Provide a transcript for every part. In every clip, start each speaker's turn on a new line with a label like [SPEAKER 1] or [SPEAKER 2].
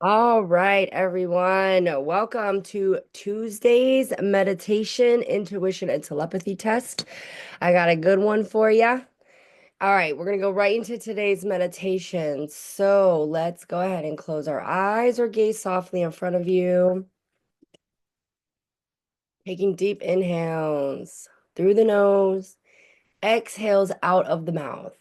[SPEAKER 1] All right, everyone. Welcome to Tuesday's meditation, intuition, and telepathy test. I got a good one for you. All right, we're going to go right into today's meditation. So let's go ahead and close our eyes or gaze softly in front of you. Taking deep inhales through the nose, exhales out of the mouth.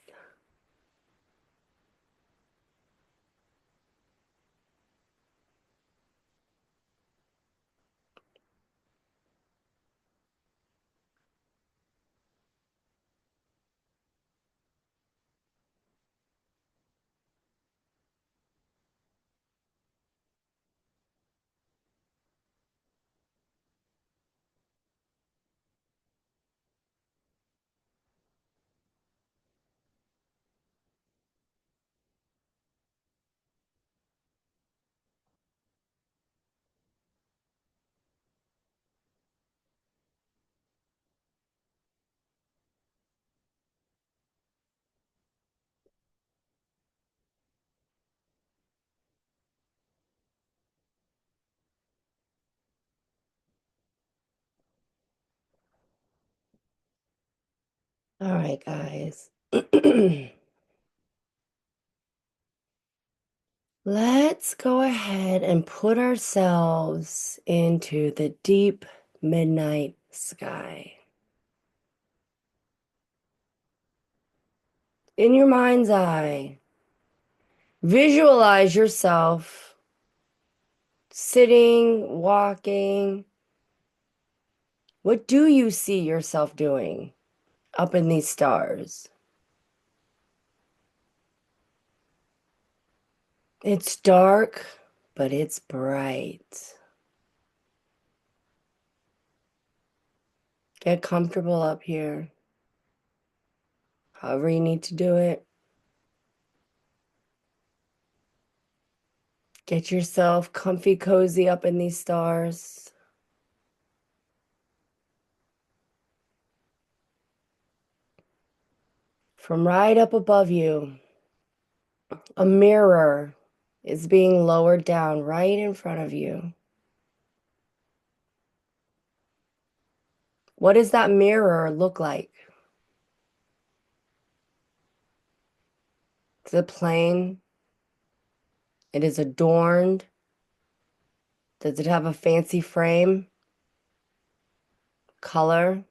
[SPEAKER 1] All right, guys. Let's go ahead and put ourselves into the deep midnight sky. In your mind's eye, visualize yourself sitting, walking. What do you see yourself doing up in these stars? It's dark, but it's bright. Get comfortable up here, however you need to do it. Get yourself comfy, cozy up in these stars. From right up above you, a mirror is being lowered down right in front of you. What does that mirror look like? Is it plain? It is adorned. Does it have a fancy frame? Color?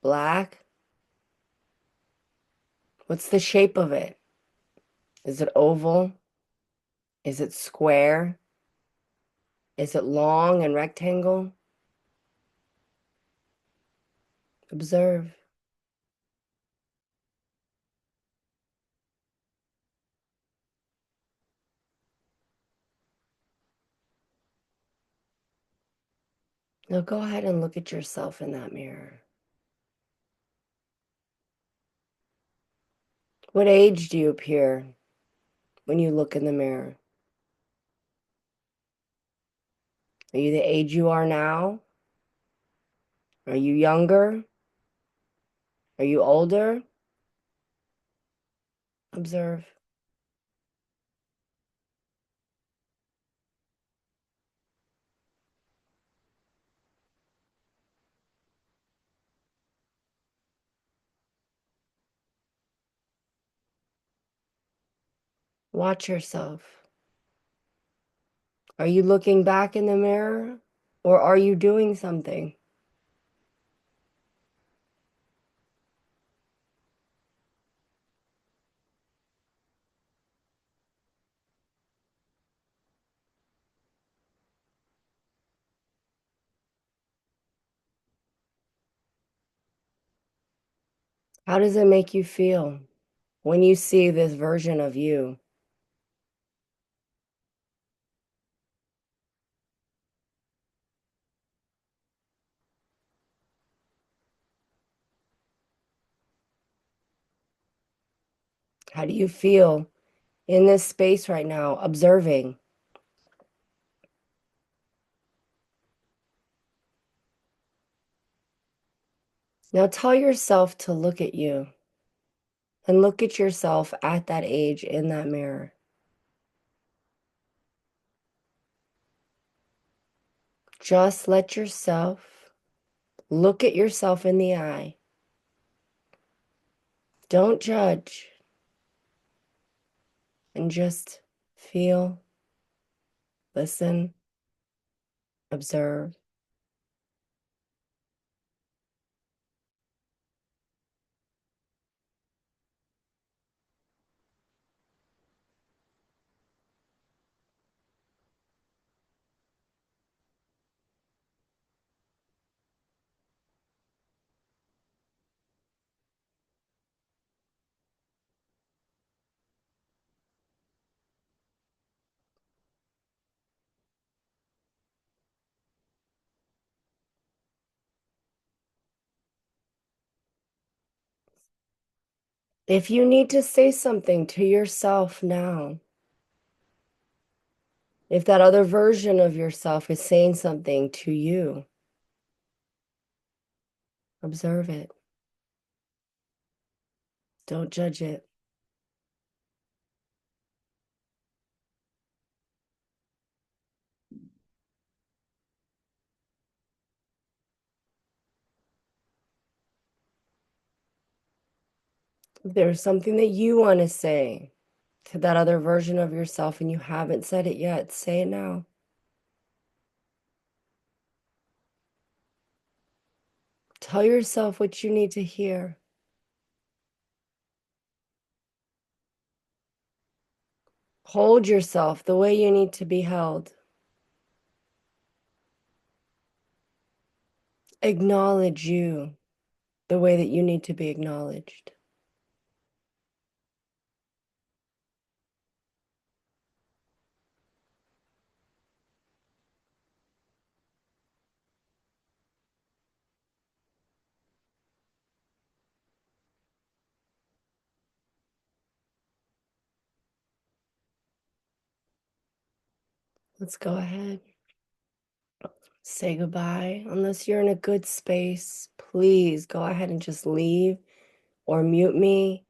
[SPEAKER 1] Black? What's the shape of it? Is it oval? Is it square? Is it long and rectangle? Observe. Now go ahead and look at yourself in that mirror. What age do you appear when you look in the mirror? Are you the age you are now? Are you younger? Are you older? Observe. Watch yourself. Are you looking back in the mirror or are you doing something? How does it make you feel when you see this version of you? How do you feel in this space right now, observing? Now tell yourself to look at you. And look at yourself at that age in that mirror. Just let yourself look at yourself in the eye. Don't judge and just feel, listen, observe. If you need to say something to yourself now, if that other version of yourself is saying something to you, observe it. Don't judge it. If there's something that you want to say to that other version of yourself and you haven't said it yet, say it now. Tell yourself what you need to hear. Hold yourself the way you need to be held. Acknowledge you the way that you need to be acknowledged. Let's go ahead. Say goodbye. Unless you're in a good space, please go ahead and just leave or mute me.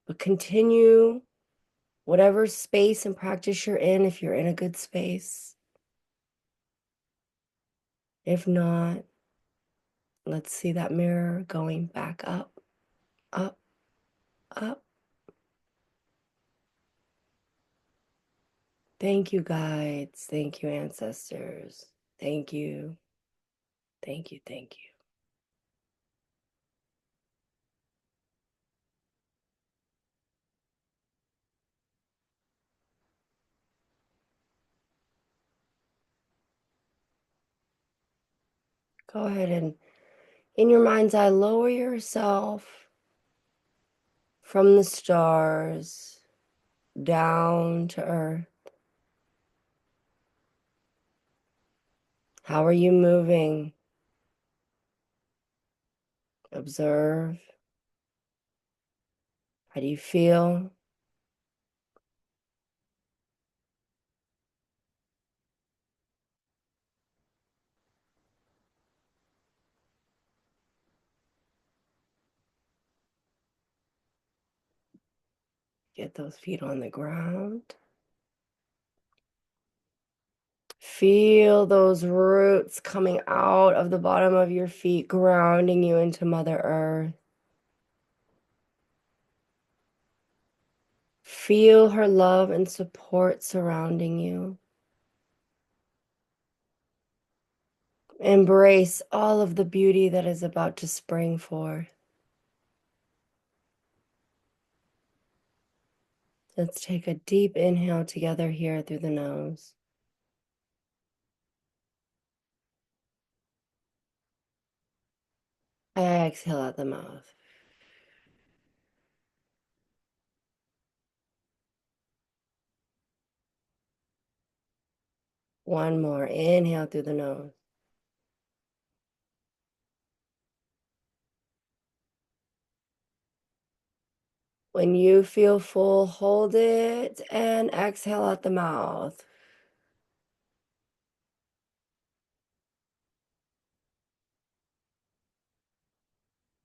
[SPEAKER 1] But continue whatever space and practice you're in if you're in a good space. If not, let's see that mirror going back up, up, up. Thank you, guides. Thank you, ancestors. Thank you. Thank you. Thank you. Go ahead and, in your mind's eye, lower yourself from the stars down to earth. How are you moving? Observe. How do you feel? Get those feet on the ground. Feel those roots coming out of the bottom of your feet, grounding you into Mother Earth. Feel her love and support surrounding you. Embrace all of the beauty that is about to spring forth. Let's take a deep inhale together here through the nose. Exhale out the mouth. One more. Inhale through the nose. When you feel full, hold it and exhale out the mouth.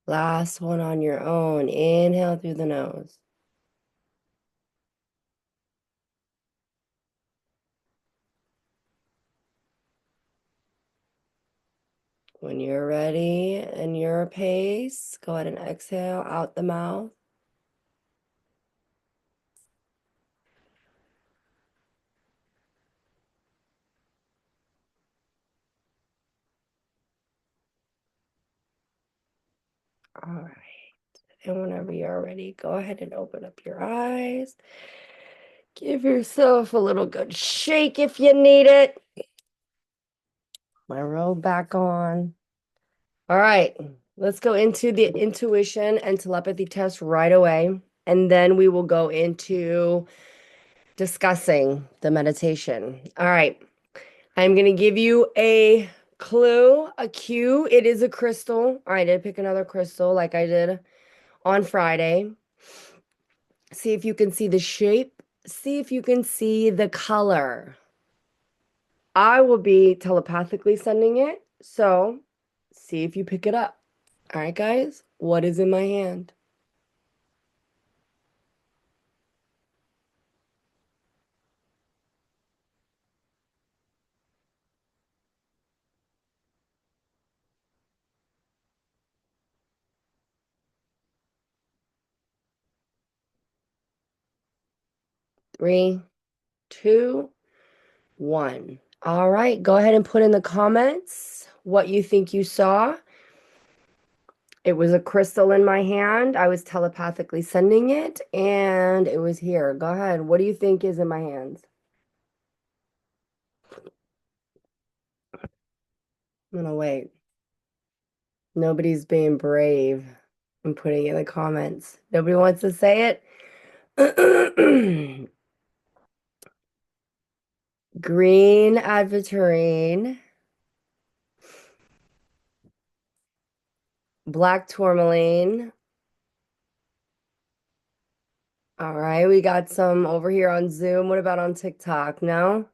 [SPEAKER 1] Last one on your own. Inhale through the nose. When you're ready and your pace, go ahead and exhale out the mouth. All right. And whenever you're ready, go ahead and open up your eyes. Give yourself a little good shake if you need it. My robe back on. All right. Let's go into the intuition and telepathy test right away. And then we will go into discussing the meditation. All right. I'm going to give you a clue, a cue. It is a crystal. All right. I did pick another crystal like I did on Friday. See if you can see the shape. See if you can see the color. I will be telepathically sending it. So see if you pick it up. All right, guys. What is in my hand? 3, 2, 1. All right. Go ahead and put in the comments what you think you saw. It was a crystal in my hand. I was telepathically sending it, and it was here. Go ahead. What do you think is in my hands? I'm gonna wait. Nobody's being brave and putting it in the comments. Nobody wants to say it. Green aventurine, black tourmaline. All right, we got some over here on Zoom. What about on TikTok? No?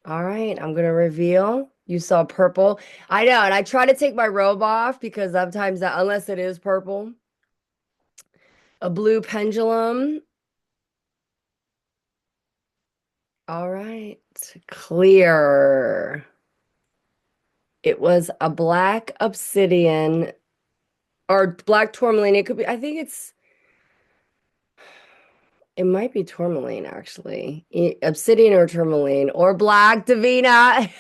[SPEAKER 1] All right, I'm gonna reveal. You saw purple. I know, and I try to take my robe off because sometimes that, unless it is purple. A blue pendulum. All right, clear. It was a black obsidian or black tourmaline. It could be, I think it might be tourmaline actually. Obsidian or tourmaline or black, Davina.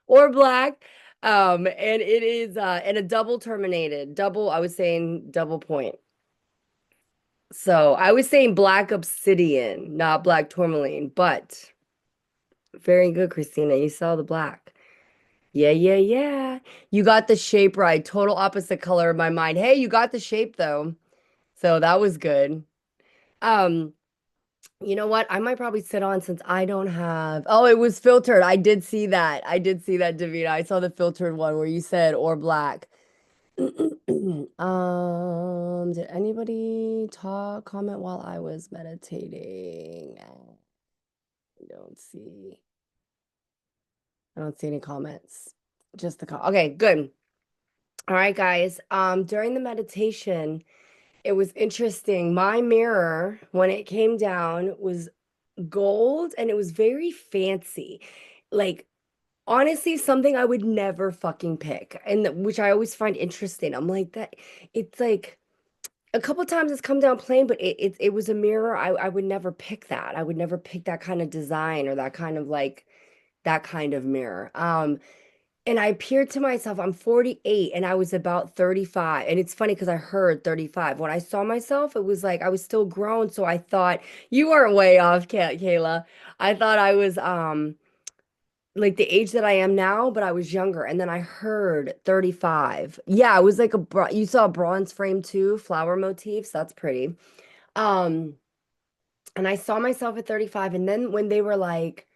[SPEAKER 1] Or black. And it is and a double terminated. Double, I was saying double point. So I was saying black obsidian, not black tourmaline, but very good, Christina. You saw the black. Yeah, yeah, yeah. You got the shape right. Total opposite color in my mind. Hey, you got the shape though. So that was good. Um, you know what? I might probably sit on since I don't have. Oh, it was filtered. I did see that. I did see that, Davina. I saw the filtered one where you said or black. Did anybody comment while I was meditating? I don't see. I don't see any comments. Just the okay, good. All right, guys. During the meditation, it was interesting. My mirror, when it came down, was gold and it was very fancy. Like, honestly, something I would never fucking pick, and which I always find interesting. I'm like that. It's like a couple times it's come down plain, but it was a mirror. I would never pick that. I would never pick that kind of design or that kind of like that kind of mirror. And I appeared to myself, I'm 48 and I was about 35. And it's funny because I heard 35. When I saw myself, it was like I was still grown. So I thought you weren't way off, Kayla. I thought I was like the age that I am now, but I was younger. And then I heard 35. Yeah, it was like you saw a bronze frame too, flower motifs. That's pretty. Um, and I saw myself at 35. And then when they were like,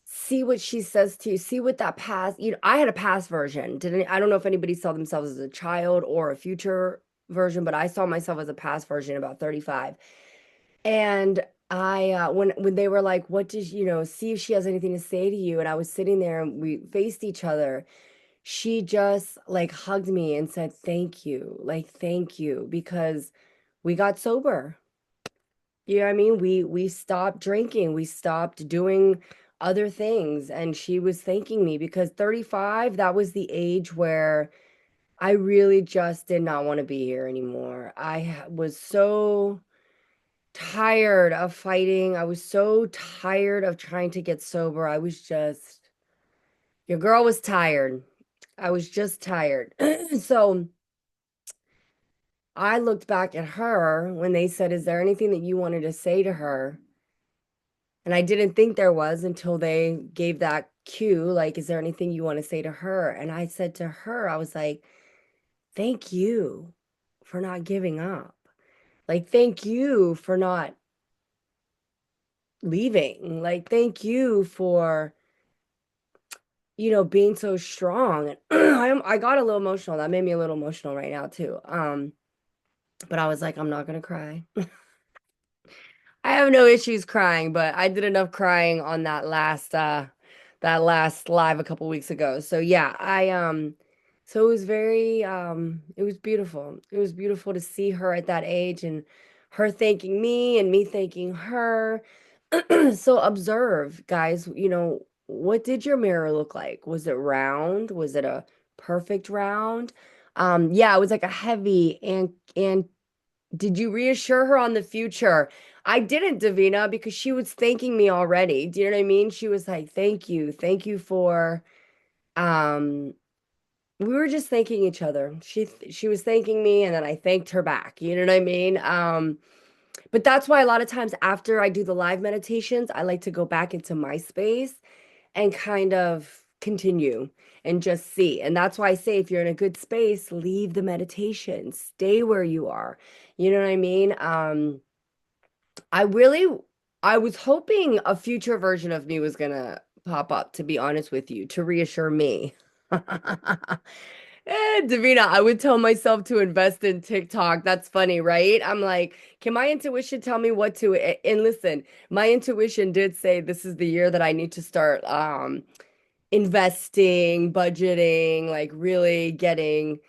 [SPEAKER 1] see what she says to you, see what that past, I had a past version. I don't know if anybody saw themselves as a child or a future version, but I saw myself as a past version about 35. And I when they were like, what did see if she has anything to say to you? And I was sitting there and we faced each other. she just like hugged me and said, "Thank you. Like, thank you," because we got sober. You know what I mean? We stopped drinking, we stopped doing other things, and she was thanking me because 35, that was the age where I really just did not want to be here anymore. Was so tired of fighting. I was so tired of trying to get sober. Your girl was tired. I was just tired. So I looked back at her when they said, "Is there anything that you wanted to say to her?" And I didn't think there was until they gave that cue, like, "Is there anything you want to say to her?" And I said to her, I was like, "Thank you for not giving up. Like, thank you for not leaving. Like, thank you for, being so strong." And I got a little emotional. That made me a little emotional right now too. But I was like, I'm not gonna cry. I have no issues crying, but I did enough crying on that last live a couple weeks ago. So yeah, so it was it was beautiful. It was beautiful to see her at that age and her thanking me and me thanking her. So observe, guys, what did your mirror look like? Was it round? Was it a perfect round? Yeah, it was like a heavy and did you reassure her on the future? I didn't, Davina, because she was thanking me already. Do you know what I mean? She was like, "Thank you. Thank you for um we were just thanking each other. She was thanking me and then I thanked her back. You know what I mean? But that's why a lot of times after I do the live meditations, I like to go back into my space and kind of continue and just see. And that's why I say if you're in a good space, leave the meditation, stay where you are. You know what I mean? I really, I was hoping a future version of me was gonna pop up, to be honest with you, to reassure me. Davina, I would tell myself to invest in TikTok. That's funny, right? I'm like, can my intuition tell me what to? And listen, my intuition did say this is the year that I need to start investing, budgeting, like really getting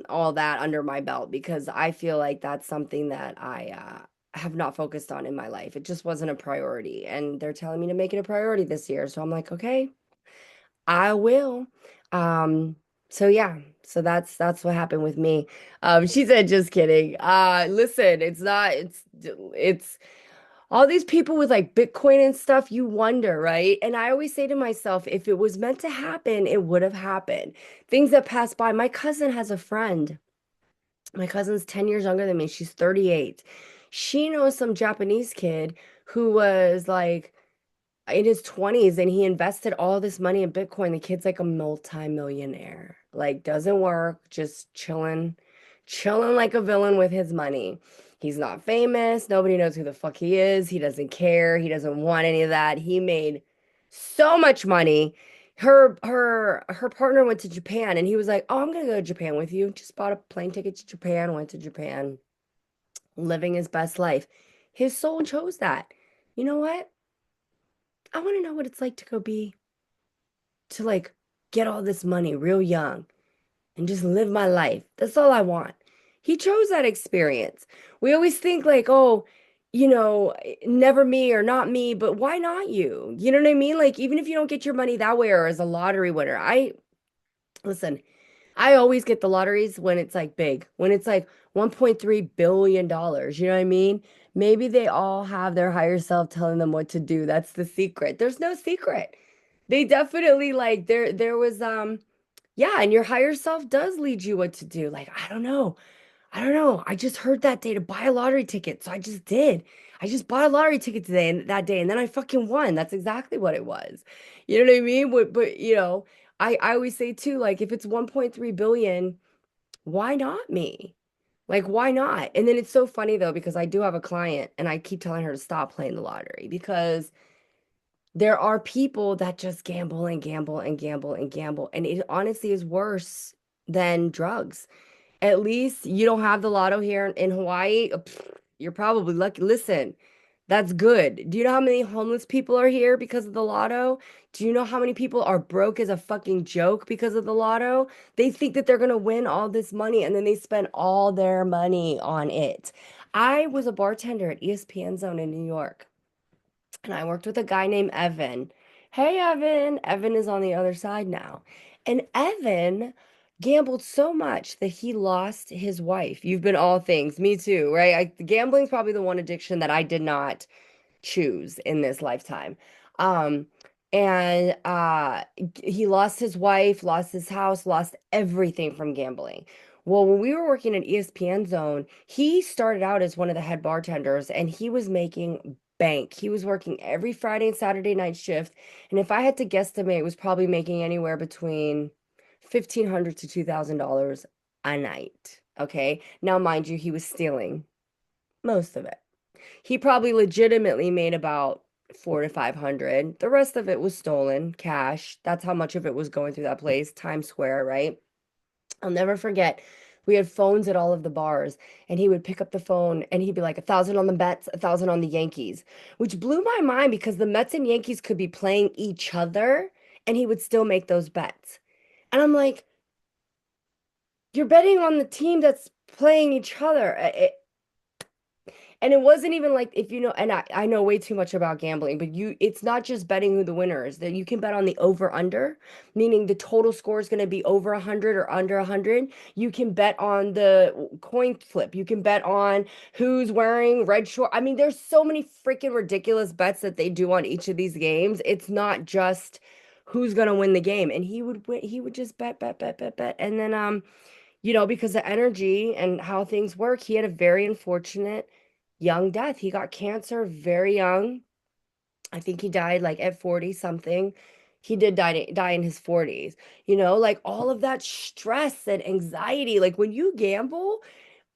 [SPEAKER 1] all that under my belt because I feel like that's something that I have not focused on in my life. It just wasn't a priority. And they're telling me to make it a priority this year. So I'm like, okay, I will. Um, so yeah, so that's what happened with me. She said, just kidding. Listen, it's all these people with like Bitcoin and stuff, you wonder, right? And I always say to myself, if it was meant to happen, it would have happened. Things that pass by. My cousin has a friend. My cousin's 10 years younger than me. She's 38. She knows some Japanese kid who was like in his 20s and he invested all this money in Bitcoin. The kid's like a multi-millionaire. Like doesn't work, just chilling like a villain with his money. He's not famous. Nobody knows who the fuck he is. He doesn't care. He doesn't want any of that. He made so much money. Her partner went to Japan and he was like, "Oh, I'm gonna go to Japan with you." Just bought a plane ticket to Japan, went to Japan, living his best life. His soul chose that. You know what? I want to know what it's like to to like get all this money real young and just live my life. That's all I want. He chose that experience. We always think like, oh, never me or not me, but why not you? You know what I mean? Like, even if you don't get your money that way or as a lottery winner, listen, I always get the lotteries when it's like big, when it's like $1.3 billion. You know what I mean? Maybe they all have their higher self telling them what to do. That's the secret. There's no secret. They definitely like there was yeah, and your higher self does lead you what to do. Like, I don't know. I don't know. I just heard that day to buy a lottery ticket. So I just did. I just bought a lottery ticket today and that day and then I fucking won. That's exactly what it was. You know what I mean? But I always say too, like if it's 1.3 billion, why not me? Like, why not? And then it's so funny though, because I do have a client and I keep telling her to stop playing the lottery because there are people that just gamble and gamble and gamble and gamble. And it honestly is worse than drugs. At least you don't have the lotto here in Hawaii. You're probably lucky. Listen, That's good. Do you know how many homeless people are here because of the lotto? Do you know how many people are broke as a fucking joke because of the lotto? They think that they're gonna win all this money and then they spend all their money on it. I was a bartender at ESPN Zone in New York, and I worked with a guy named Evan. Hey, Evan. Evan is on the other side now. And Evan gambled so much that he lost his wife. You've been all things. Me too, right? Gambling's probably the one addiction that I did not choose in this lifetime. Um, and he lost his wife, lost his house, lost everything from gambling. Well, when we were working at ESPN Zone, he started out as one of the head bartenders and he was making bank. He was working every Friday and Saturday night shift. And if I had to guesstimate, was probably making anywhere between $1,500 to $2,000 a night. Okay. Now, mind you, he was stealing most of it. He probably legitimately made about 400 to 500. The rest of it was stolen cash. That's how much of it was going through that place, Times Square, right? I'll never forget. We had phones at all of the bars, and he would pick up the phone and he'd be like, 1,000 on the Mets, 1,000 on the Yankees, which blew my mind because the Mets and Yankees could be playing each other and he would still make those bets. And I'm like, you're betting on the team that's playing each other. And it wasn't even like if you know, and I know way too much about gambling, but it's not just betting who the winner is, that you can bet on the over under, meaning the total score is going to be over 100 or under 100. You can bet on the coin flip. You can bet on who's wearing red short. I mean, there's so many freaking ridiculous bets that they do on each of these games. It's not just who's going to win the game. And he would just bet, bet, bet, bet, bet. And then because of energy and how things work, he had a very unfortunate young death. He got cancer very young. I think he died like at 40 something. He did die in his 40s. Like all of that stress and anxiety. Like when you gamble,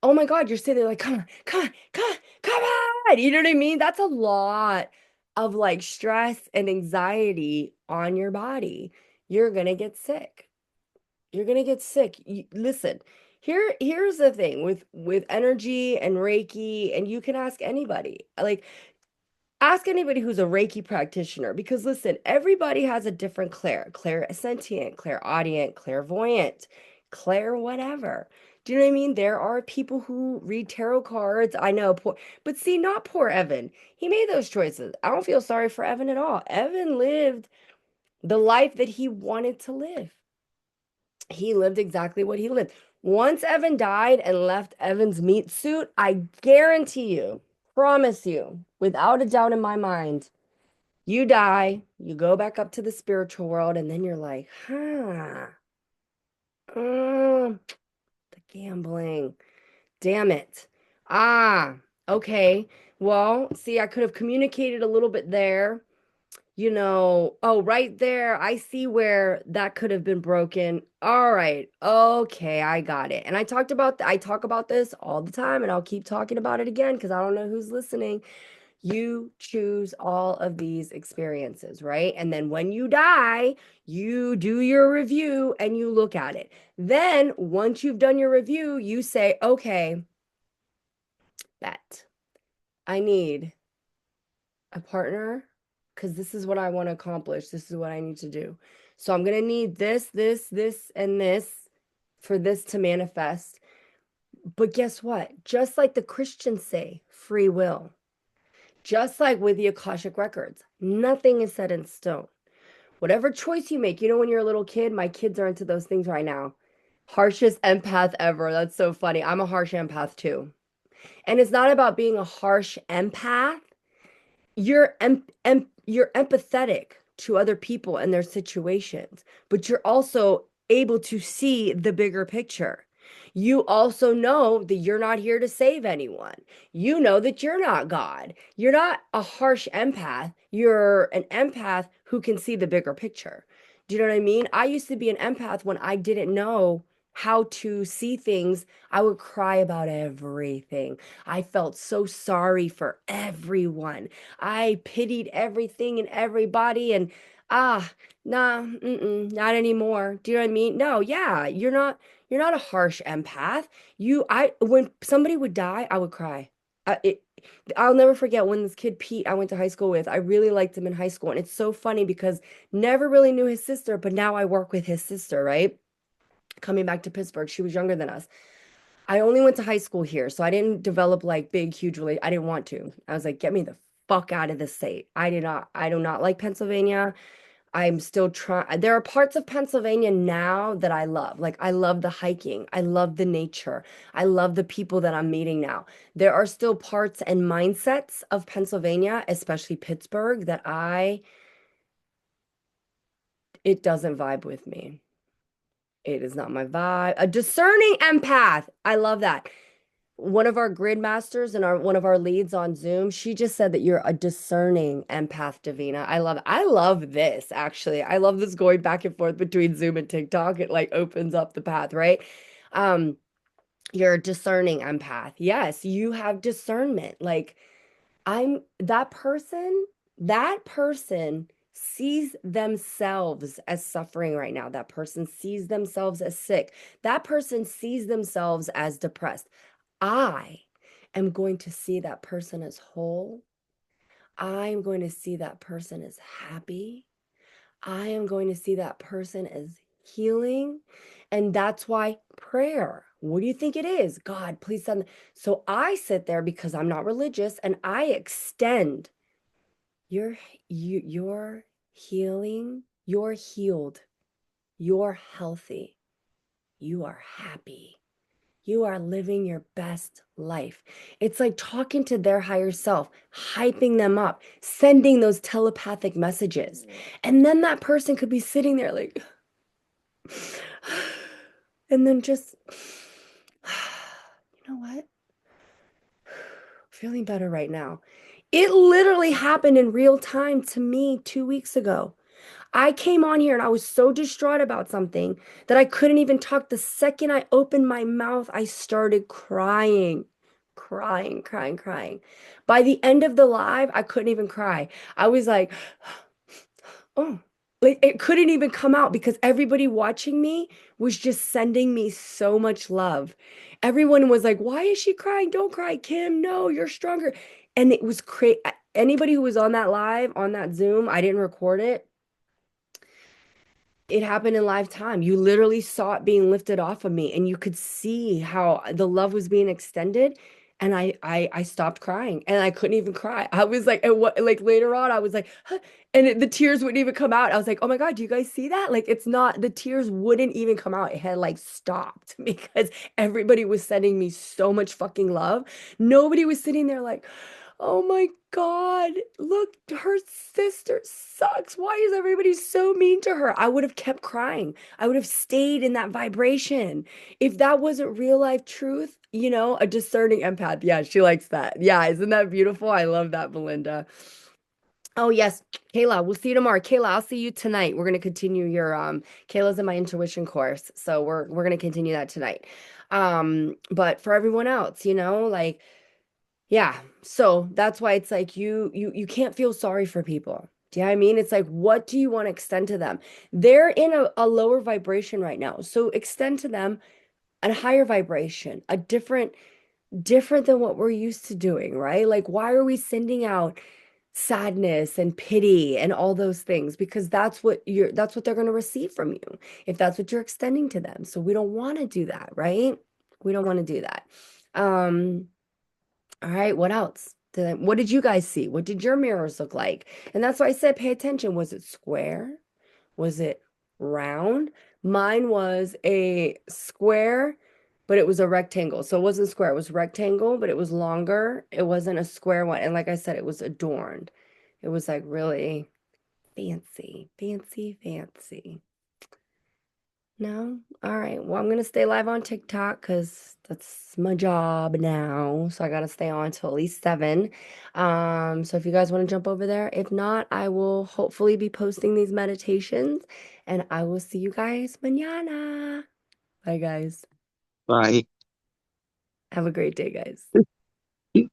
[SPEAKER 1] oh my God, you're sitting there like, come on, come on, come on, come on. You know what I mean? That's a lot of like stress and anxiety on your body. You're gonna get sick. You're gonna get sick. Listen, here's the thing with energy and Reiki, and you can ask anybody. Like, ask anybody who's a Reiki practitioner, because listen, everybody has a different clairsentient, clairaudient, clairvoyant, clair whatever. Do you know what I mean? There are people who read tarot cards. I know, but see, not poor Evan. He made those choices. I don't feel sorry for Evan at all. Evan lived the life that he wanted to live. He lived exactly what he lived. Once Evan died and left Evan's meat suit, I guarantee you, promise you, without a doubt in my mind, you die, you go back up to the spiritual world, and then you're like, the gambling. Damn it. Ah, okay. Well, see, I could have communicated a little bit there. Oh, right there. I see where that could have been broken. All right. Okay, I got it. And I talk about this all the time, and I'll keep talking about it again because I don't know who's listening. You choose all of these experiences, right? And then when you die, you do your review and you look at it. Then once you've done your review, you say, okay, bet I need a partner because this is what I want to accomplish. This is what I need to do. So I'm going to need this, and this for this to manifest. But guess what? Just like the Christians say, free will. Just like with the Akashic Records, nothing is set in stone. Whatever choice you make, when you're a little kid, my kids are into those things right now. Harshest empath ever. That's so funny. I'm a harsh empath too. And it's not about being a harsh empath. You're empathetic to other people and their situations, but you're also able to see the bigger picture. You also know that you're not here to save anyone. You know that you're not God. You're not a harsh empath. You're an empath who can see the bigger picture. Do you know what I mean? I used to be an empath when I didn't know how to see things. I would cry about everything. I felt so sorry for everyone. I pitied everything and everybody, and nah, not anymore. Do you know what I mean? No, yeah, you're not a harsh empath. When somebody would die, I would cry. I'll never forget when this kid Pete I went to high school with. I really liked him in high school, and it's so funny because never really knew his sister, but now I work with his sister, right? Coming back to Pittsburgh, she was younger than us. I only went to high school here, so I didn't develop like big, huge relate. I didn't want to. I was like, get me the fuck out of this state. I do not like Pennsylvania. I'm still trying. There are parts of Pennsylvania now that I love. Like, I love the hiking. I love the nature. I love the people that I'm meeting now. There are still parts and mindsets of Pennsylvania, especially Pittsburgh, that it doesn't vibe with me. It is not my vibe. A discerning empath. I love that. One of our grid masters and one of our leads on Zoom, she just said that you're a discerning empath, Davina. I love this actually. I love this going back and forth between Zoom and TikTok. It like opens up the path, right? Um, you're a discerning empath. Yes, you have discernment. Like I'm that person sees themselves as suffering right now. That person sees themselves as sick. That person sees themselves as depressed. I am going to see that person as whole. I am going to see that person as happy. I am going to see that person as healing. And that's why prayer. What do you think it is? God, please send. So I sit there because I'm not religious and I extend your you're healing, you're healed, you're healthy, you are happy. You are living your best life. It's like talking to their higher self, hyping them up, sending those telepathic messages. And then that person could be sitting there like, and then just, you know what? Feeling better right now. It literally happened in real time to me 2 weeks ago. I came on here and I was so distraught about something that I couldn't even talk. The second I opened my mouth, I started crying, crying, crying, crying. By the end of the live, I couldn't even cry. I was like, oh, like it couldn't even come out because everybody watching me was just sending me so much love. Everyone was like, why is she crying? Don't cry, Kim. No, you're stronger. And it was crazy. Anybody who was on that live, on that Zoom, I didn't record it. It happened in live time. You literally saw it being lifted off of me and you could see how the love was being extended. And I stopped crying and I couldn't even cry. I was like, and what, like later on, I was like, huh, and the tears wouldn't even come out. I was like, oh my God, do you guys see that? Like, it's not, the tears wouldn't even come out. It had like stopped because everybody was sending me so much fucking love. Nobody was sitting there like, oh my God, look, her sister sucks. Why is everybody so mean to her? I would have kept crying. I would have stayed in that vibration. If that wasn't real life truth, a discerning empath. Yeah, she likes that. Yeah, isn't that beautiful? I love that, Belinda. Oh, yes, Kayla, we'll see you tomorrow. Kayla, I'll see you tonight. We're gonna continue your Kayla's in my intuition course. So we're gonna continue that tonight. But for everyone else, like yeah. So that's why it's like you can't feel sorry for people. Do you know what I mean? It's like, what do you want to extend to them? They're in a lower vibration right now. So extend to them a higher vibration, a different than what we're used to doing, right? Like, why are we sending out sadness and pity and all those things? Because that's what they're going to receive from you if that's what you're extending to them. So we don't want to do that, right? We don't want to do that. Um, all right, what else? What did you guys see? What did your mirrors look like? And that's why I said pay attention. Was it square? Was it round? Mine was a square, but it was a rectangle. So it wasn't square, it was rectangle, but it was longer. It wasn't a square one. And like I said, it was adorned. It was like really fancy, fancy, fancy. No? All right. Well, I'm gonna stay live on TikTok because that's my job now. So I gotta stay on till at least 7. So if you guys want to jump over there, if not, I will hopefully be posting these meditations and I will see you guys mañana. Bye guys.
[SPEAKER 2] Bye.
[SPEAKER 1] Have a great day, guys.